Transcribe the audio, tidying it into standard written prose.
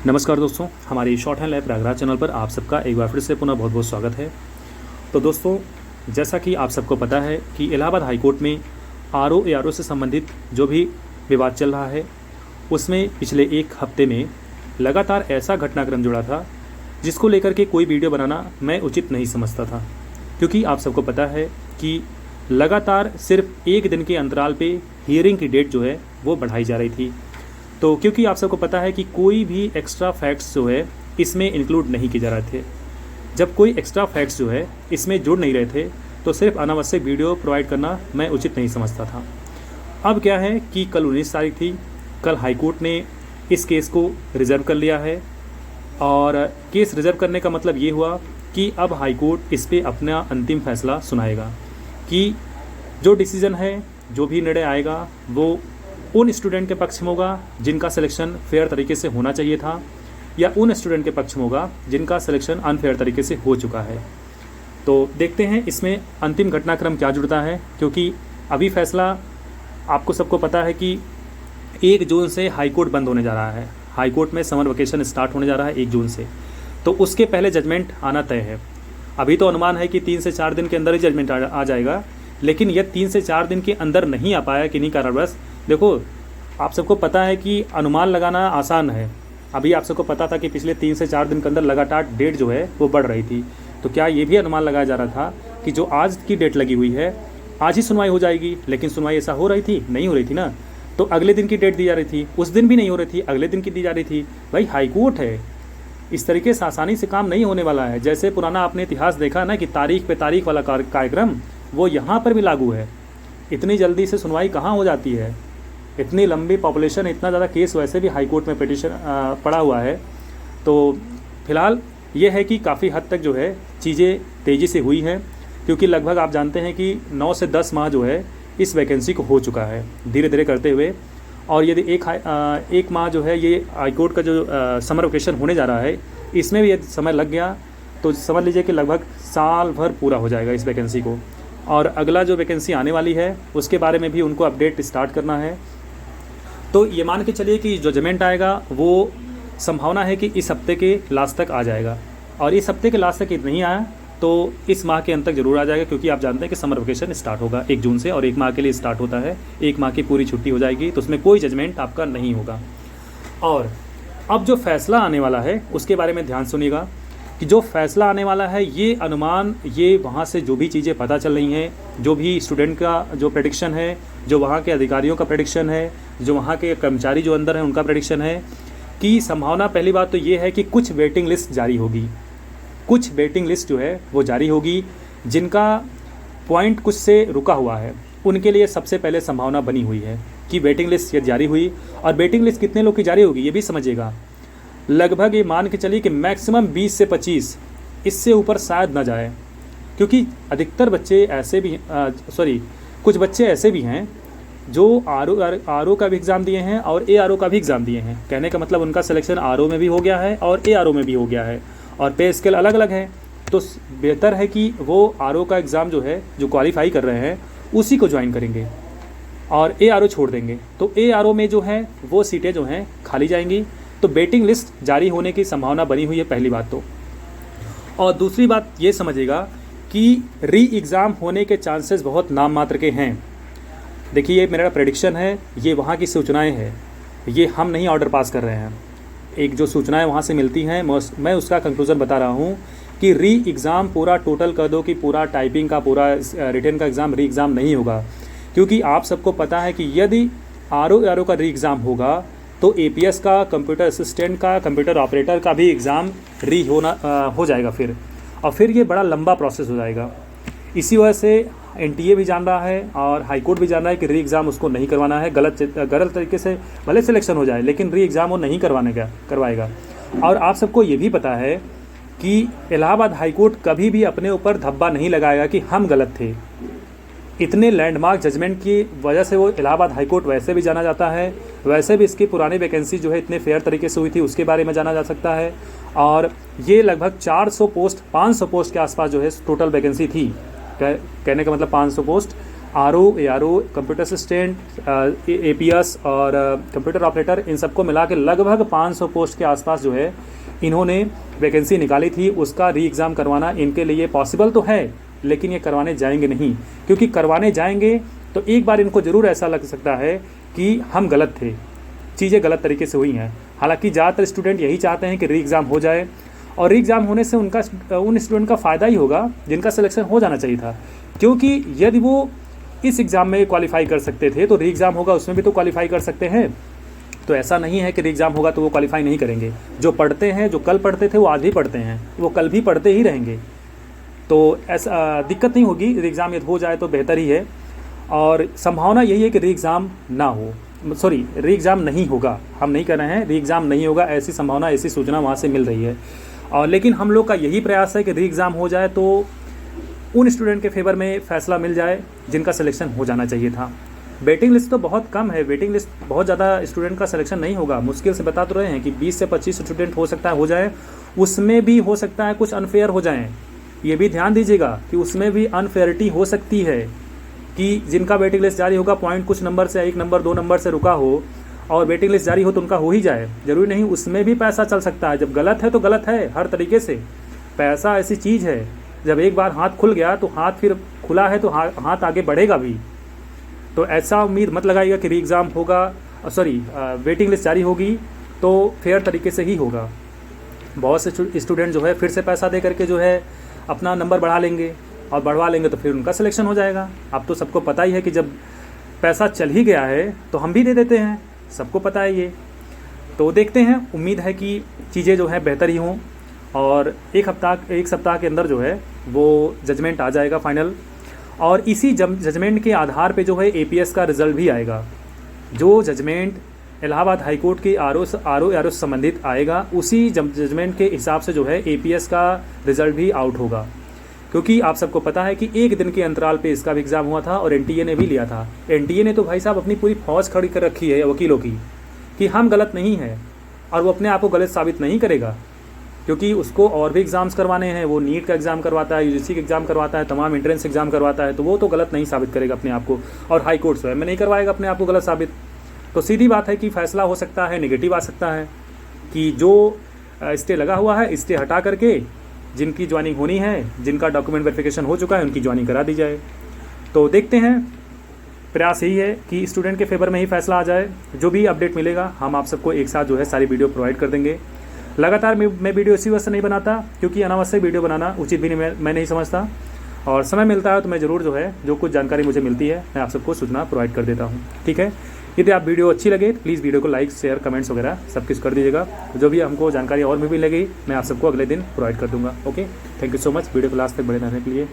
नमस्कार दोस्तों, हमारे short hand lab Prayagraj channel पर आप सबका एक बार फिर से पुनः बहुत बहुत स्वागत है। तो दोस्तों, जैसा कि आप सबको पता है कि इलाहाबाद हाई कोर्ट में आरओ से संबंधित जो भी विवाद चल रहा है उसमें पिछले एक हफ्ते में लगातार ऐसा घटनाक्रम जुड़ा था जिसको लेकर के कोई वीडियो बनाना मैं उचित नहीं समझता था, क्योंकि आप सबको पता है कि लगातार सिर्फ एक दिन के अंतराल पे हियरिंग की डेट जो है वो बढ़ाई जा रही थी। तो क्योंकि आप सबको पता है कि कोई भी एक्स्ट्रा फैक्ट्स जो है इसमें इंक्लूड नहीं किए जा रहे थे। जब कोई एक्स्ट्रा फैक्ट्स जो है इसमें जुड़ नहीं रहे थे तो सिर्फ अनावश्यक वीडियो प्रोवाइड करना मैं उचित नहीं समझता था। अब क्या है कि कल 19 तारीख थी, कल हाई कोर्ट ने इस केस को रिज़र्व कर लिया है। और केस रिज़र्व करने का मतलब ये हुआ कि अब हाई कोर्ट इस पर अपना अंतिम फैसला सुनाएगा कि जो डिसीज़न है, जो भी निर्णय आएगा वो उन स्टूडेंट के पक्ष में होगा जिनका सिलेक्शन फेयर तरीके से होना चाहिए था, या उन स्टूडेंट के पक्ष में होगा जिनका सिलेक्शन अनफेयर तरीके से हो चुका है। तो देखते हैं इसमें अंतिम घटनाक्रम क्या जुड़ता है, क्योंकि अभी फैसला आपको सबको पता है कि 1 जून से हाई कोर्ट बंद होने जा रहा है। हाई कोर्ट में समर वेकेशन स्टार्ट होने जा रहा है 1 जून से, तो उसके पहले जजमेंट आना तय है। अभी तो अनुमान है कि 3 से 4 दिन के अंदर ही जजमेंट आ जाएगा, लेकिन यह 3 से 4 दिन के अंदर नहीं आ पाया किन्हीं कारणवश। देखो, आप सबको पता है कि अनुमान लगाना आसान है। अभी आप सबको पता था कि पिछले 3 से 4 दिन के अंदर लगातार डेट जो है वो बढ़ रही थी, तो क्या ये भी अनुमान लगाया जा रहा था कि जो आज की डेट लगी हुई है आज ही सुनवाई हो जाएगी, लेकिन सुनवाई ऐसा हो रही थी? नहीं हो रही थी ना। तो अगले दिन की डेट दी जा रही थी, उस दिन भी नहीं हो रही थी, अगले दिन की दी जा रही थी। भाई हाई कोर्ट है, इस तरीके से आसानी से काम नहीं होने वाला है। जैसे पुराना आपने इतिहास देखा ना कि तारीख पे तारीख वाला कार्यक्रम, वो यहाँ पर भी लागू है। इतनी जल्दी से सुनवाई कहाँ हो जाती है? इतनी लंबी पॉपुलेशन, इतना ज़्यादा केस वैसे भी हाई कोर्ट में पिटिशन पड़ा हुआ है। तो फिलहाल ये है कि काफ़ी हद तक जो है चीज़ें तेज़ी से हुई हैं, क्योंकि लगभग आप जानते हैं कि 9 से 10 माह जो है इस वैकेंसी को हो चुका है धीरे धीरे करते हुए। और यदि एक माह जो है ये हाई कोर्ट का जो समर वेकेशन होने जा रहा है, इसमें भी यदि समय लग गया तो समझ लीजिए कि लगभग साल भर पूरा हो जाएगा इस वैकेंसी को। और अगला जो वैकेंसी आने वाली है उसके बारे में भी उनको अपडेट स्टार्ट करना है। तो ये मान के चलिए कि जो जजमेंट आएगा वो संभावना है कि इस हफ्ते के लास्ट तक आ जाएगा, और इस हफ्ते के लास्ट तक नहीं आया तो इस माह के अंत तक ज़रूर आ जाएगा, क्योंकि आप जानते हैं कि समर वेकेशन स्टार्ट होगा 1 जून से, और 1 माह के लिए स्टार्ट होता है। 1 माह की पूरी छुट्टी हो जाएगी, तो उसमें कोई जजमेंट आपका नहीं होगा। और अब जो फैसला आने वाला है उसके बारे में ध्यान सुनिएगा कि जो फैसला आने वाला है ये अनुमान, ये वहाँ से जो भी चीज़ें पता चल रही हैं, जो भी स्टूडेंट का जो प्रेडिक्शन है, जो वहाँ के अधिकारियों का प्रेडिक्शन है, जो वहाँ के कर्मचारी जो अंदर हैं उनका प्रेडिक्शन है कि संभावना, पहली बात तो ये है कि कुछ वेटिंग लिस्ट जारी होगी। कुछ वेटिंग लिस्ट जो है वो जारी होगी, जिनका पॉइंट कुछ से रुका हुआ है, उनके लिए सबसे पहले संभावना बनी हुई है कि वेटिंग लिस्ट ये जारी हुई। और वेटिंग लिस्ट कितने लोग की जारी होगी ये भी समझिएगा। लगभग ये मान के चलिए कि मैक्सिमम 20 से 25, इससे ऊपर शायद ना जाए, क्योंकि अधिकतर बच्चे ऐसे भी कुछ बच्चे ऐसे भी हैं जो आरओ का भी एग्ज़ाम दिए हैं और एआरओ का भी एग्ज़ाम दिए हैं। कहने का मतलब उनका सिलेक्शन आरओ में भी हो गया है और एआरओ में भी हो गया है, और पे स्केल अलग अलग है। तो बेहतर है कि वो आरओ का एग्ज़ाम जो है, जो क्वालिफाई कर रहे हैं उसी को ज्वाइन करेंगे और एआरओ छोड़ देंगे। तो एआरओ में जो है वो सीटें जो हैं खाली जाएंगी। तो वेटिंग लिस्ट जारी होने की संभावना बनी हुई है, पहली बात तो। और दूसरी बात ये समझिएगा कि री एग्ज़ाम होने के चांसेस बहुत नाम मात्र के हैं। देखिए, ये मेरा प्रेडिक्शन है, ये वहाँ की सूचनाएं हैं, ये हम नहीं ऑर्डर पास कर रहे हैं। एक जो सूचनाएं वहाँ से मिलती हैं मैं उसका कंक्लूज़न बता रहा हूँ कि री एग्ज़ाम पूरा टोटल कर दो कि पूरा टाइपिंग का, पूरा रिटन का एग्ज़ाम री एग्ज़ाम नहीं होगा। क्योंकि आप सबको पता है कि यदि आरओ का री एग्ज़ाम होगा तो एपीएस का, कंप्यूटर असिस्टेंट का, कंप्यूटर ऑपरेटर का भी एग्ज़ाम हो जाएगा फिर, और फिर ये बड़ा लंबा प्रोसेस हो जाएगा। इसी वजह से एनटीए भी जान रहा है और हाई कोर्ट भी जान रहा है कि री एग्ज़ाम उसको नहीं करवाना है। गलत तरीके से भले सिलेक्शन हो जाए, लेकिन री एग्ज़ाम वो नहीं करवाएगा। और आप सबको ये भी पता है कि इलाहाबाद हाई कोर्ट कभी भी अपने ऊपर धब्बा नहीं लगाएगा कि हम गलत थे। इतने लैंडमार्क जजमेंट की वजह से वो इलाहाबाद हाई कोर्ट वैसे भी जाना जाता है। वैसे भी इसकी पुरानी वैकेंसी जो है इतने फेयर तरीके से हुई थी उसके बारे में जाना जा सकता है। और ये लगभग 400 पोस्ट, 500 पोस्ट के आसपास जो है टोटल वैकेंसी थी। कहने का मतलब 500 post ARO, computer assistant, APS और कंप्यूटर ऑपरेटर, इन सबको मिला के लगभग 500 पोस्ट के आसपास जो है इन्होंने वैकेंसी निकाली थी। उसका री एग्ज़ाम करवाना इनके लिए पॉसिबल तो है, लेकिन ये करवाने जाएंगे नहीं, क्योंकि करवाने जाएंगे तो एक बार इनको ज़रूर ऐसा लग सकता है कि हम गलत थे, चीज़ें गलत तरीके से हुई हैं। हालांकि ज़्यादातर स्टूडेंट यही चाहते हैं कि री एग्ज़ाम हो जाए, और री एग्ज़ाम होने से उन स्टूडेंट का फ़ायदा ही होगा जिनका सिलेक्शन हो जाना चाहिए था, क्योंकि यदि वो इस एग्ज़ाम में क्वालिफाई कर सकते थे तो री एग्ज़ाम होगा उसमें भी तो क्वालिफाई कर सकते हैं। तो ऐसा नहीं है कि री एग्ज़ाम होगा तो वो क्वालिफाई नहीं करेंगे। जो पढ़ते हैं, जो कल पढ़ते थे वो आज भी पढ़ते हैं, वो कल भी पढ़ते ही रहेंगे। तो ऐसा दिक्कत नहीं होगी, री एग्ज़ाम यदि हो जाए तो बेहतर ही है। और संभावना यही है कि री एग्ज़ाम ना हो, सॉरी री एग्ज़ाम नहीं होगा, हम नहीं कर रहे हैं, री एग्ज़ाम नहीं होगा, ऐसी संभावना, ऐसी सूचना वहाँ से मिल रही है। और लेकिन हम लोग का यही प्रयास है कि री एग्ज़ाम हो जाए तो उन स्टूडेंट के फेवर में फ़ैसला मिल जाए जिनका सिलेक्शन हो जाना चाहिए था। वेटिंग लिस्ट तो बहुत कम है, वेटिंग लिस्ट बहुत ज़्यादा स्टूडेंट का सिलेक्शन नहीं होगा। मुश्किल से बता तो रहे हैं कि 20 से 25 स्टूडेंट हो सकता है हो जाए, उसमें भी हो सकता है कुछ अनफेयर हो जाएं। ये भी ध्यान दीजिएगा कि उसमें भी अनफेयरिटी हो सकती है कि जिनका वेटिंग लिस्ट जारी होगा पॉइंट कुछ नंबर से, 1 नंबर 2 नंबर से रुका हो, और वेटिंग लिस्ट जारी हो तो उनका हो ही जाए, ज़रूरी नहीं, उसमें भी पैसा चल सकता है। जब गलत है तो गलत है हर तरीके से। पैसा ऐसी चीज़ है, जब एक बार हाथ खुल गया तो हाथ फिर खुला है तो हाथ आगे बढ़ेगा भी। तो ऐसा उम्मीद मत लगाइएगा कि री एग्ज़ाम होगा, सॉरी वेटिंग लिस्ट जारी होगी तो फेयर तरीके से ही होगा। बहुत से स्टूडेंट जो है फिर से पैसा दे करके जो है अपना नंबर बढ़ा लेंगे, और बढ़वा लेंगे तो फिर उनका सिलेक्शन हो जाएगा। अब तो सबको पता ही है कि जब पैसा चल ही गया है तो हम भी दे देते हैं, सबको पता है ये। तो देखते हैं, उम्मीद है कि चीज़ें जो है बेहतर ही हों, और एक सप्ताह के अंदर जो है वो जजमेंट आ जाएगा फाइनल, और इसी जजमेंट के आधार पे जो है APS का रिज़ल्ट भी आएगा। जो जजमेंट इलाहाबाद हाई कोर्ट के आर ओ से संबंधित आएगा, उसी जजमेंट के हिसाब से जो है APS का रिज़ल्ट भी आउट होगा। क्योंकि आप सबको पता है कि एक दिन के अंतराल पे इसका भी एग्ज़ाम हुआ था और NTA ने भी लिया था। NTA ने तो भाई साहब अपनी पूरी फौज खड़ी कर रखी है वकीलों की कि हम गलत नहीं हैं, और वो अपने आप को गलत साबित नहीं करेगा, क्योंकि उसको और भी एग्ज़ाम्स करवाने हैं। वो नीट का एग्ज़ाम करवाता है, UGC का एग्ज़ाम करवाता है, तमाम एंट्रेंस एग्ज़ाम करवाता है, तो वो तो गलत नहीं साबित करेगा अपने आप को, और हाई कोर्ट स्वयं में नहीं करवाएगा अपने आप को गलत साबित। तो सीधी बात है कि फ़ैसला हो सकता है नेगेटिव आ सकता है, कि जो स्टे लगा हुआ है स्टे हटा करके जिनकी ज्वाइनिंग होनी है, जिनका डॉक्यूमेंट वेरिफिकेशन हो चुका है, उनकी ज्वाइनिंग करा दी जाए। तो देखते हैं, प्रयास यही है कि स्टूडेंट के फेवर में ही फैसला आ जाए। जो भी अपडेट मिलेगा हम आप सबको एक साथ जो है सारी वीडियो प्रोवाइड कर देंगे। लगातार मैं वीडियो इसी वजह से नहीं बनाता क्योंकि अनावश्यक वीडियो बनाना उचित भी नहीं, मैं नहीं समझता, और समय मिलता है तो मैं ज़रूर जो है जो कुछ जानकारी मुझे मिलती है मैं आप सबको सूचना प्रोवाइड कर देता हूँ। ठीक है, यदि आप वीडियो अच्छी लगे तो प्लीज़ वीडियो को लाइक शेयर कमेंट्स वगैरह सब कुछ कर दीजिएगा। जो भी हमको जानकारी और भी मिलेगी मैं आप सबको अगले दिन प्रोवाइड कर दूँगा। Okay, thank you so much video को लास्ट तक बने रहने के लिए।